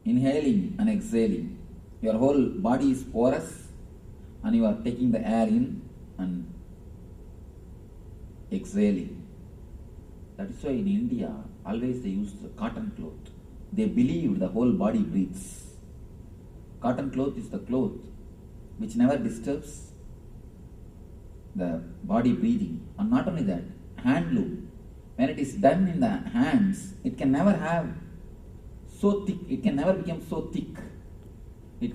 inhaling and exhaling. Your whole body is porous and you are taking the air in and exhaling. That is why in India, always they use the cotton cloth. They believe the whole body breathes. Cotton cloth is the cloth which never disturbs the body breathing. And not only that, handloom, when it is done in the hands, it can never have so thick, it can never become so thick. It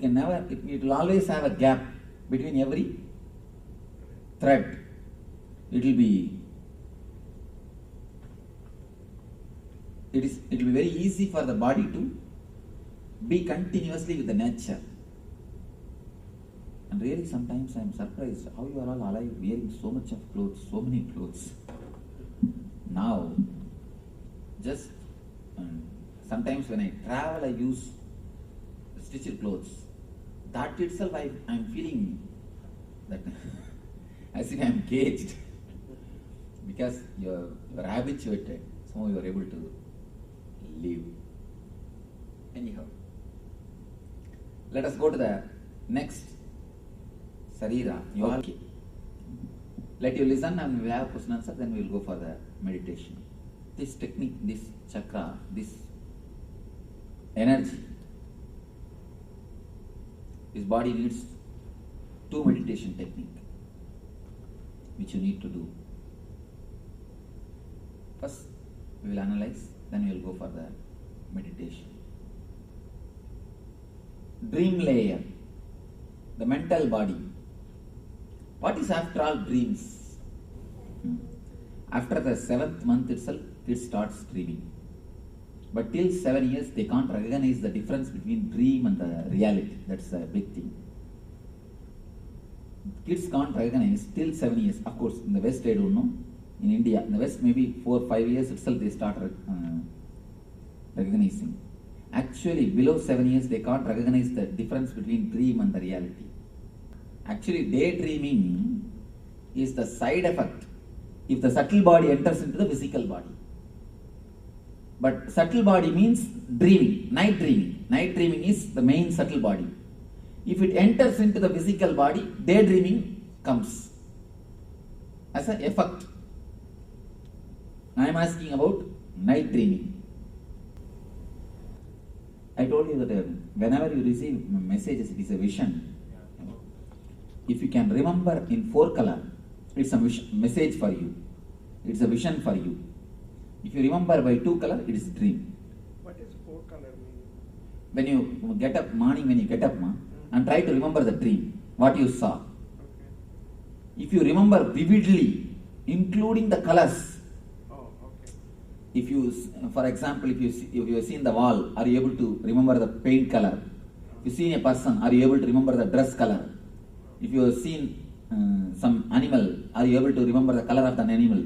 will always have a gap between every thread. It will be very easy for the body to be continuously with the nature. And really sometimes I am surprised how you are all alive wearing so much of clothes, so many clothes. Now, just sometimes when I travel I use stitched clothes. That itself I am feeling that as if I am caged. Because you are habituated, so you are able to live. Anyhow, let us go to the next Sarira. You are okay. Let you listen and we will have question answer, then we will go for the meditation. This technique, this chakra, this energy, this body needs two meditation technique which you need to do. First we will analyze, then we will go for the meditation. Dream layer, the mental body. What is after all dreams? After the 7th month itself, it starts dreaming. But till 7 years, they can't recognize the difference between dream and the reality. That's a big thing. Kids can't recognize till 7 years. Of course, in the West, I don't know. In India, in the West, maybe 4 or 5 years itself, they start recognizing. Actually, below 7 years, they can't recognize the difference between dream and the reality. Actually, daydreaming is the side effect if the subtle body enters into the physical body. But subtle body means dreaming, night dreaming. Night dreaming is the main subtle body. If it enters into the physical body, daydreaming comes as an effect. I am asking about night dreaming. I told you that whenever you receive messages, it is a vision. If you can remember in 4 color, it's a message for you. It's a vision for you. If you remember by 2 color, it is dream. What is 4 color mean? When you get up, morning when you get up, and try to remember the dream, what you saw. Okay. If you remember vividly, including the colors. Oh, okay. If you, for example, if you have seen the wall, are you able to remember the paint color? If you see a person, are you able to remember the dress color? If you have seen some animal, are you able to remember the color of the animal?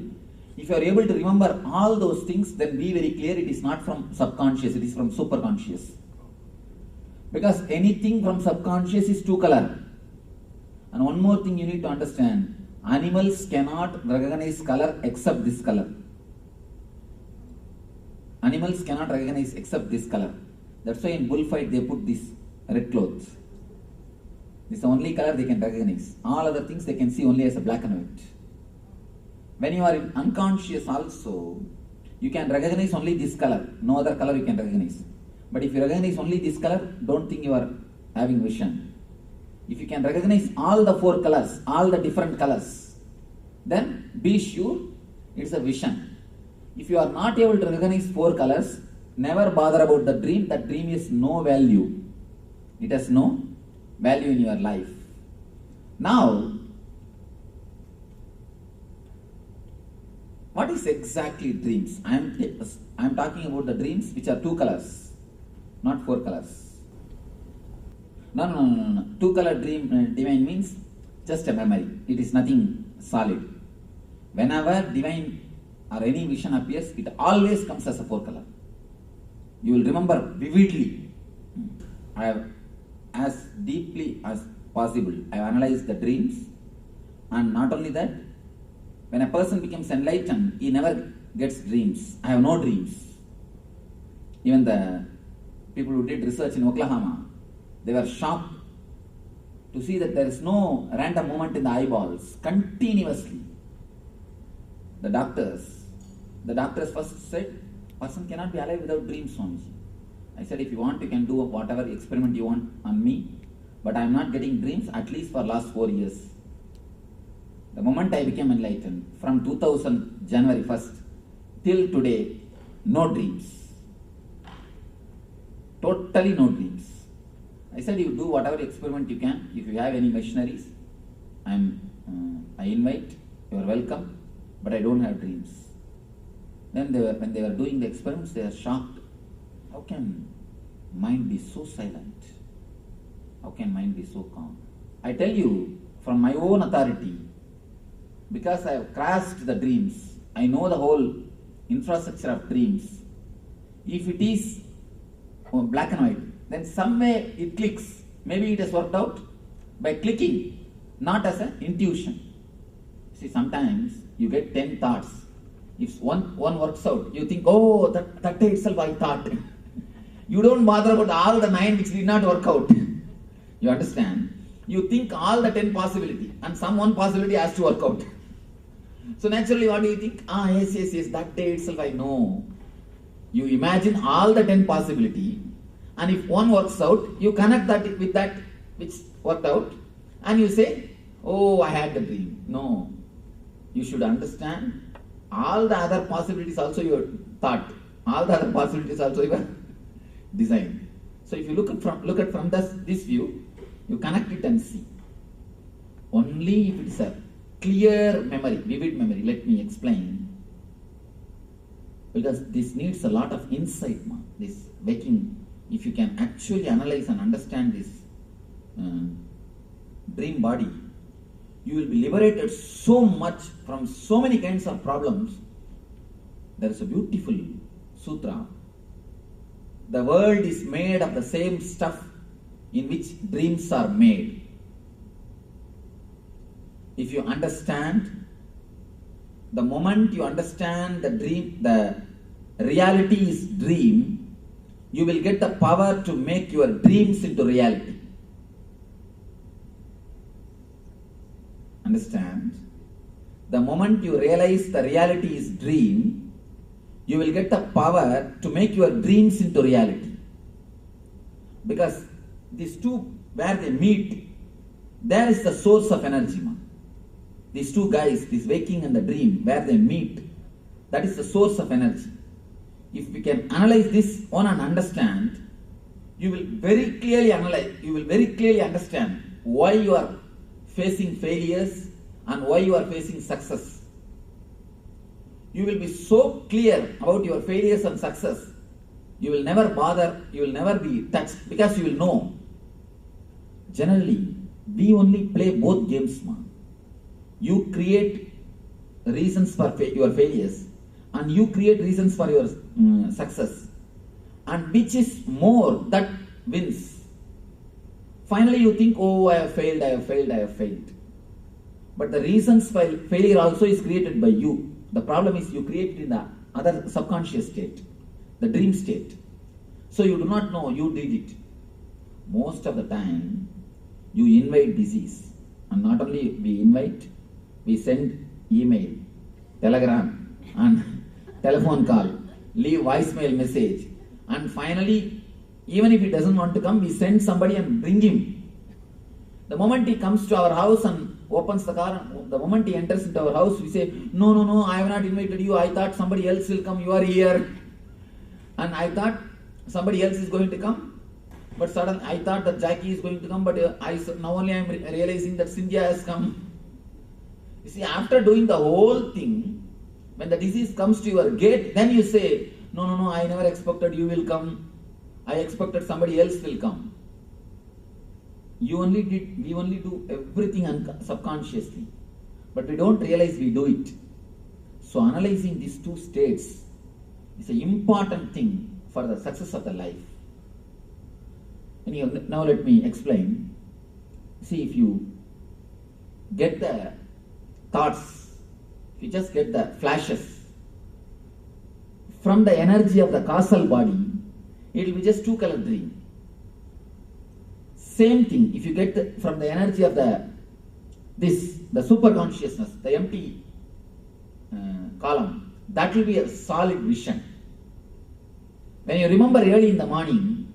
If you are able to remember all those things, then be very clear it is not from subconscious, it is from superconscious. Because anything from subconscious is 2 color. And one more thing you need to understand, animals cannot recognize color except this color. Animals cannot recognize except this color. That's why in bullfight they put this red clothes. This is the only color they can recognize. All other things they can see only as a black and white. When you are in unconscious also, you can recognize only this color. No other color you can recognize. But if you recognize only this color, don't think you are having vision. If you can recognize all the 4 colors, all the different colors, then be sure it's a vision. If you are not able to recognize 4 colors, never bother about the dream. That dream is no value. It has no value in your life. Now, what is exactly dreams? I am talking about the dreams which are 2 colors, not 4 colors. No. 2 color dream divine means just a memory. It is nothing solid. Whenever divine or any vision appears, it always comes as a 4 color. You will remember vividly. I have, as deeply as possible, I have analyzed the dreams, and not only that, when a person becomes enlightened, he never gets dreams. I have no dreams. Even the people who did research in Oklahoma, they were shocked to see that there is no random movement in the eyeballs continuously. The doctors first said, person cannot be alive without dreams, Swamiji. I said, if you want, you can do whatever experiment you want on me, but I am not getting dreams at least for last 4 years. The moment I became enlightened, from 2000 January 1st till today, no dreams. Totally no dreams. I said, you do whatever experiment you can. If you have any missionaries, I invite, you are welcome, but I don't have dreams. Then when they were doing the experiments, they were shocked. How can mind be so silent? How can mind be so calm? I tell you, from my own authority, because I have crashed the dreams, I know the whole infrastructure of dreams. If it is black and white, then somewhere it clicks. Maybe it has worked out by clicking, not as an intuition. See, sometimes you get 10 thoughts. If one works out, you think, oh, that day itself I thought. You don't bother about all the 9 which did not work out. You understand? You think all the 10 possibility, and some one possibility has to work out. So naturally, what do you think? Yes, that day itself I know. You imagine all the 10 possibility, and if one works out, you connect that with that which worked out, and you say, oh, I had the dream. No. You should understand, all the other possibilities also your thought. All the other possibilities also your design. So if you look at from this view, you connect it and see. Only if it is a clear memory, vivid memory. Let me explain. Because this needs a lot of insight, this waking. If you can actually analyze and understand this dream body, you will be liberated so much from so many kinds of problems. There is a beautiful sutra. The world is made of the same stuff in which dreams are made. If you understand, the moment you understand the dream, the reality is dream, you will get the power to make your dreams into reality. Understand? The moment you realize the reality is dream, you will get the power to make your dreams into reality. Because these two, where they meet, there is the source of energy. These two guys, this waking and the dream, where they meet, that is the source of energy. If we can analyze this one and understand, you will very clearly understand why you are facing failures and why you are facing success. You will be so clear about your failures and success, you will never bother, you will never be touched, because you will know. Generally, we only play both games, man. You create reasons for your failures, and you create reasons for your success. And which is more, that wins. Finally you think, oh, I have failed. But the reasons for failure also is created by you. The problem is you create it in the other subconscious state, the dream state. So you do not know you did it. Most of the time, you invite disease. And not only we invite, we send email, telegram, and telephone call, leave voicemail message. And finally, even if he doesn't want to come, we send somebody and bring him. The moment he comes to our house and opens the car, and the moment he enters into our house, we say, no, I have not invited you. I thought somebody else will come. You are here. And I thought somebody else is going to come. But suddenly I thought that Jackie is going to come, but now only I am realizing that Cynthia has come. You see, after doing the whole thing, when the disease comes to your gate, then you say, no, I never expected you will come. I expected somebody else will come. We only do everything subconsciously, but we don't realize we do it. So analyzing these two states is an important thing for the success of the life. Now let me explain. See, if you get the thoughts, if you just get the flashes from the energy of the causal body, it will be just two-color dream. Same thing, if you get from the energy of the super consciousness, the empty column, that will be a solid vision. When you remember early in the morning,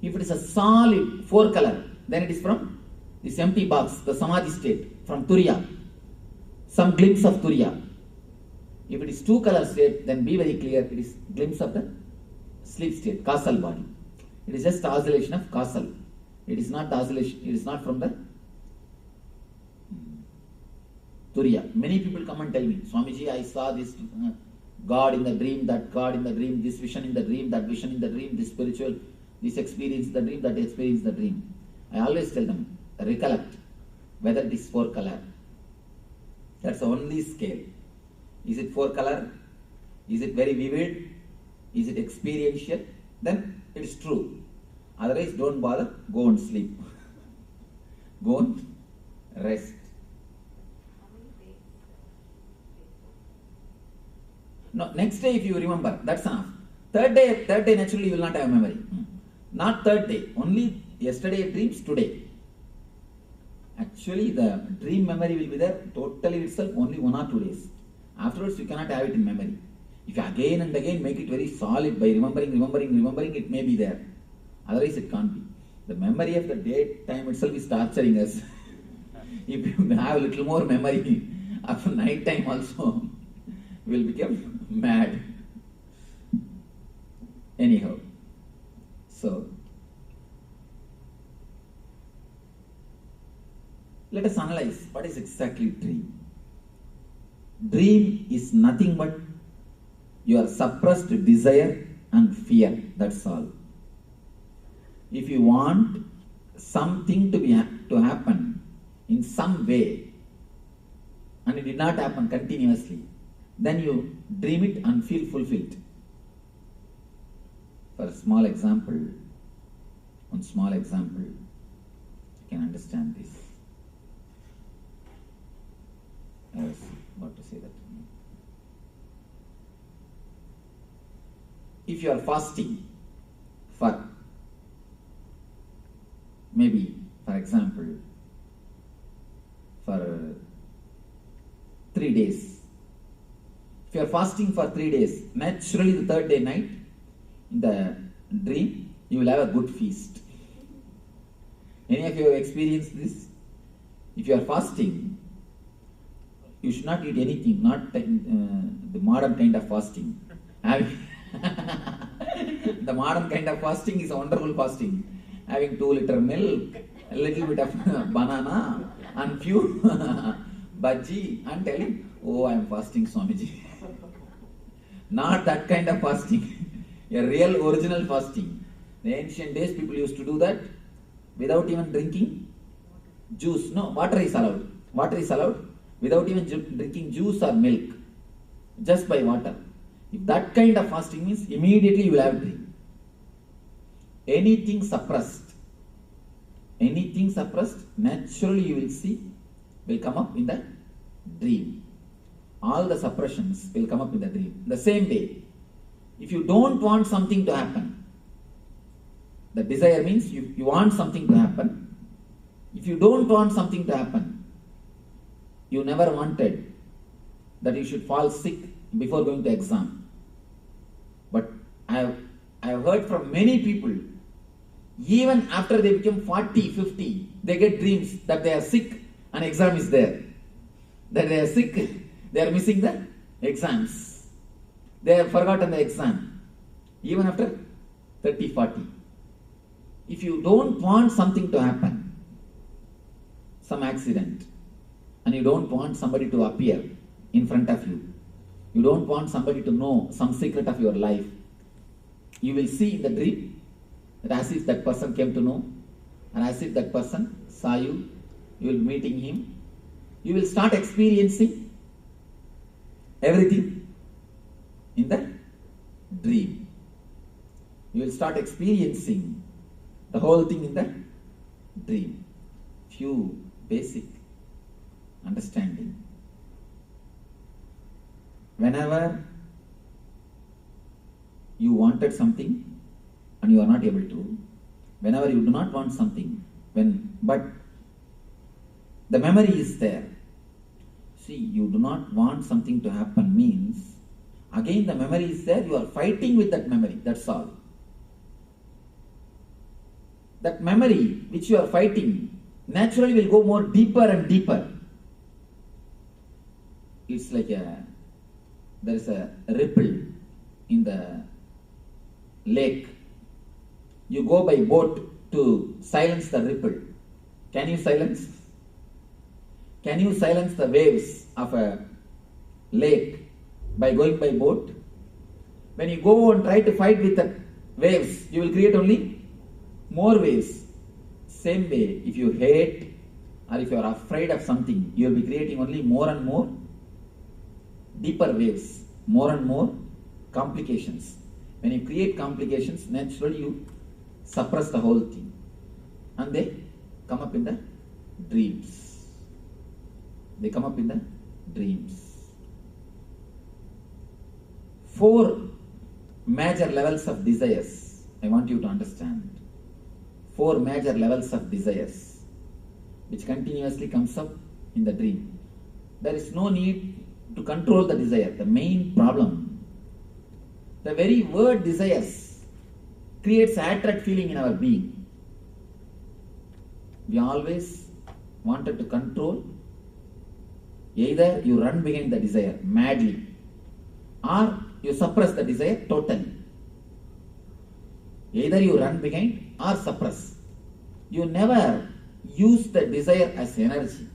if it is a solid 4-color, then it is from this empty box, the samadhi state, from Turiya, some glimpse of Turiya. If it is 2-color state, then be very clear, it is glimpse of the sleep state, causal body. It is just oscillation of causal. It is not oscillation, it is not from the Turiya. Many people come and tell me, Swamiji, I saw this God in the dream, that God in the dream, this vision in the dream, that vision in the dream, this spiritual, this experience in the dream, that experience in the dream. I always tell them, recollect whether it is 4-color. That's the only scale. Is it 4-color? Is it very vivid? Is it experiential? Then it is true. Otherwise, don't bother, go and sleep. Go and rest. No, next day if you remember, that's enough. Third day naturally you will not have memory. Not third day, only yesterday dreams today. Actually the dream memory will be there totally itself only 1 or 2 days. Afterwards you cannot have it in memory. If you again and again make it very solid by remembering, it may be there. Otherwise it can't be. The memory of the daytime itself is torturing us. If you have a little more memory after night time also, we will become mad. Anyhow, so let us analyze what is exactly dream. Dream is nothing but your suppressed desire and fear. That's all. If you want something to happen in some way and it did not happen continuously, then you dream it and feel fulfilled. For a small example, you can understand this. I was about to say that. If you are fasting for maybe, for example, for 3 days. If you are fasting for 3 days, naturally the third day night, in the dream, you will have a good feast. Any of you have experienced this? If you are fasting, you should not eat anything, not the modern kind of fasting. The modern kind of fasting is a wonderful fasting. Having 2 liter milk, a little bit of banana, and few bhaji, and telling, oh, I am fasting, Swamiji. Not that kind of fasting. A real original fasting. The ancient days people used to do that without even drinking juice. No, water is allowed. Water is allowed without even drinking juice or milk. Just by water. If that kind of fasting means, immediately you will have drink. Anything suppressed, naturally you will see, will come up in the dream. All the suppressions will come up in the dream. The same way, if you don't want something to happen, the desire means you want something to happen. If you don't want something to happen, you never wanted that you should fall sick before going to exam. But I have heard from many people, even after they become 40, 50, they get dreams that they are sick and exam is there. That they are sick, they are missing the exams. They have forgotten the exam. Even after 30, 40. If you don't want something to happen, some accident, and you don't want somebody to appear in front of you, you don't want somebody to know some secret of your life, you will see in the dream that as if that person came to know, and as if that person saw you, you will be meeting him, you will start experiencing everything in the dream. You will start experiencing the whole thing in the dream. Few basic understanding. Whenever you wanted something and you are not able to, whenever you do not want something, but the memory is there. See, you do not want something to happen means, again the memory is there, you are fighting with that memory, that's all. That memory which you are fighting naturally will go more deeper and deeper. It's like there is a ripple in the lake. You go by boat to silence the ripple. Can you silence? Can you silence the waves of a lake by going by boat? When you go and try to fight with the waves, you will create only more waves. Same way, if you hate or if you are afraid of something, you will be creating only more and more deeper waves, more and more complications. When you create complications, naturally you suppress the whole thing. And they come up in the dreams. They come up in the dreams. 4 major levels of desires. I want you to understand. 4 major levels of desires which continuously comes up in the dream. There is no need to control the desire. The main problem, the very word desires creates attract feeling in our being. We always wanted to control. Either you run behind the desire madly, or you suppress the desire totally. Either you run behind or suppress. You never use the desire as energy.